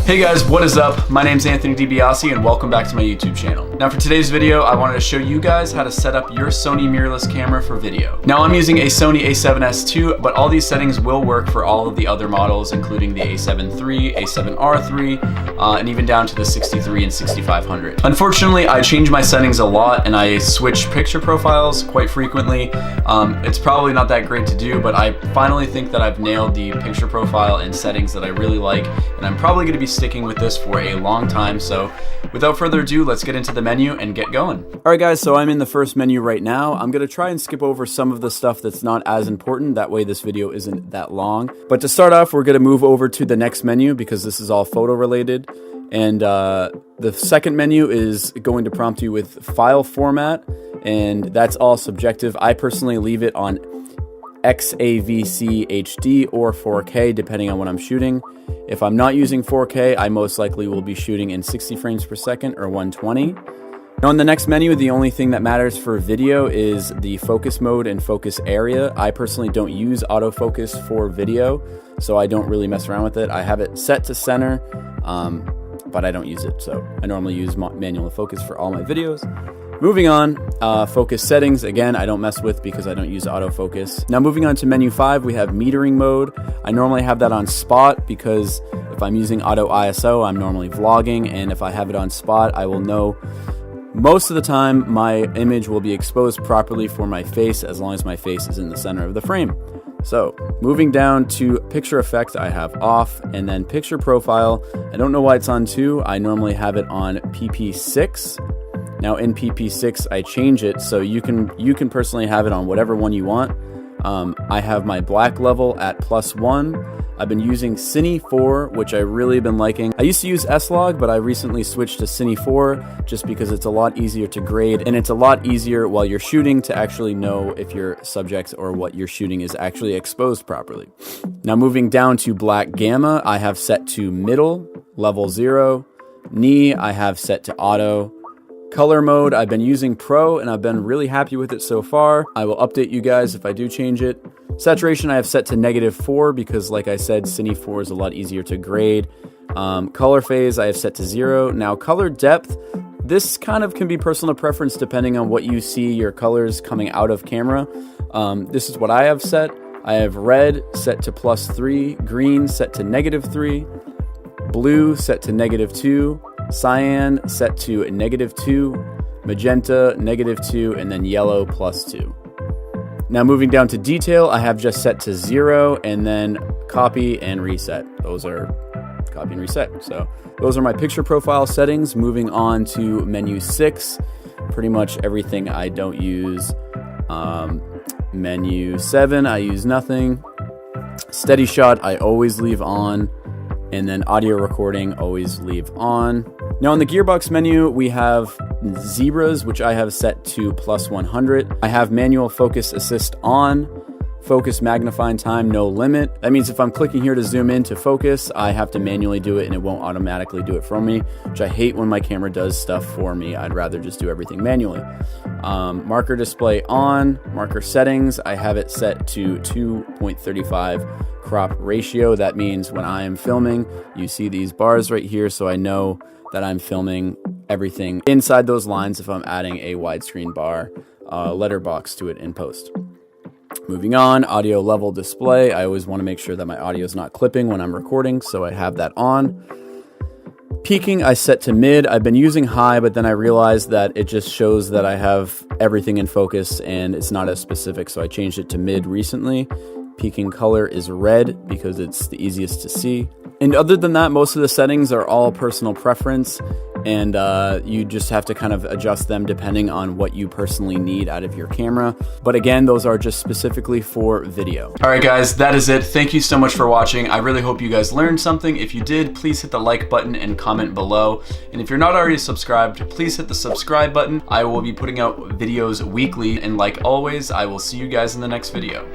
Hey guys, what is up? My name's Anthony DiBiase and welcome back to my YouTube channel. Now for today's video, I wanted to show you guys how to set up your Sony mirrorless camera for video. Now I'm using a Sony a7S II, but all these settings will work for all of the other models, including the a7 III, a7R III, and even down to the 63 and 6500. Unfortunately, I change my settings a lot and I switch picture profiles quite frequently. It's probably not that great to do, but I finally think that I've nailed the picture profile and settings that I really like, and I'm probably going to be sticking with this for a long time. So without further ado, let's get into the menu and get going. Alright guys, so I'm in the first menu right now. I'm going to try and skip over some of the stuff that's not as important, that way this video isn't that long. But to start off, we're going to move over to the next menu because this is all photo related. And the second menu is going to prompt you with file format, and that's all subjective. I personally leave it on XAVC HD or 4K depending on what I'm shooting. If I'm not using 4K, I most likely will be shooting in 60 frames per second or 120. Now in the next menu, the only thing that matters for video is the focus mode and focus area. I personally don't use autofocus for video, so I don't really mess around with it. I have it set to center, but I don't use it. So I normally use manual focus for all my videos. Moving on, focus settings, again, I don't mess with because I don't use autofocus. Now moving on to menu 5, we have metering mode. I normally have that on spot because if I'm using auto ISO, I'm normally vlogging, and if I have it on spot, I will know most of the time my image will be exposed properly for my face as long as my face is in the center of the frame. So moving down to picture effect, I have off, and then picture profile. I don't know why it's on 2. I normally have it on PP6. Now in PP6, I change it so you can personally have it on whatever one you want. I have my black level at +1. I've been using Cine 4, which I really been liking. I used to use S-Log, but I recently switched to Cine 4 just because it's a lot easier to grade, and it's a lot easier while you're shooting to actually know if your subject or what you're shooting is actually exposed properly. Now moving down to black gamma, I have set to middle, level 0. Knee, I have set to auto. Color mode, I've been using Pro and I've been really happy with it so far. I will update you guys if I do change it. Saturation I have set to -4 because like I said, Cine 4 is a lot easier to grade. Color phase I have set to 0. Now color depth, this kind of can be personal preference depending on what you see your colors coming out of camera. This is what I have set. I have red set to +3, green set to -3, blue set to -2, cyan set to -2, magenta -2, and then yellow +2. Now moving down to detail, I have just set to 0, and then copy and reset. Those are copy and reset. So those are my picture profile settings. Moving on to menu 6, pretty much everything I don't use. Menu 7, I use nothing. Steady shot, I always leave on. And then audio recording, always leave on. Now in the gearbox menu, we have zebras, which I have set to +100. I have manual focus assist on, focus magnifying time, no limit. That means if I'm clicking here to zoom in to focus, I have to manually do it and it won't automatically do it for me, which I hate when my camera does stuff for me. I'd rather just do everything manually. Marker display on, marker settings, I have it set to 2.35 crop ratio. That means when I am filming, you see these bars right here, so I know that I'm filming everything inside those lines if I'm adding a widescreen bar letterbox to it in post. Moving on, audio level display. I always want to make sure that my audio is not clipping when I'm recording, so I have that on. Peaking, I set to mid. I've been using high, but then I realized that it just shows that I have everything in focus and it's not as specific, so I changed it to mid recently. Peaking color is red because it's the easiest to see. And other than that, most of the settings are all personal preference, and you just have to kind of adjust them depending on what you personally need out of your camera. But again, those are just specifically for video. All right, guys, that is it. Thank you so much for watching. I really hope you guys learned something. If you did, please hit the like button and comment below. And if you're not already subscribed, please hit the subscribe button. I will be putting out videos weekly. And like always, I will see you guys in the next video.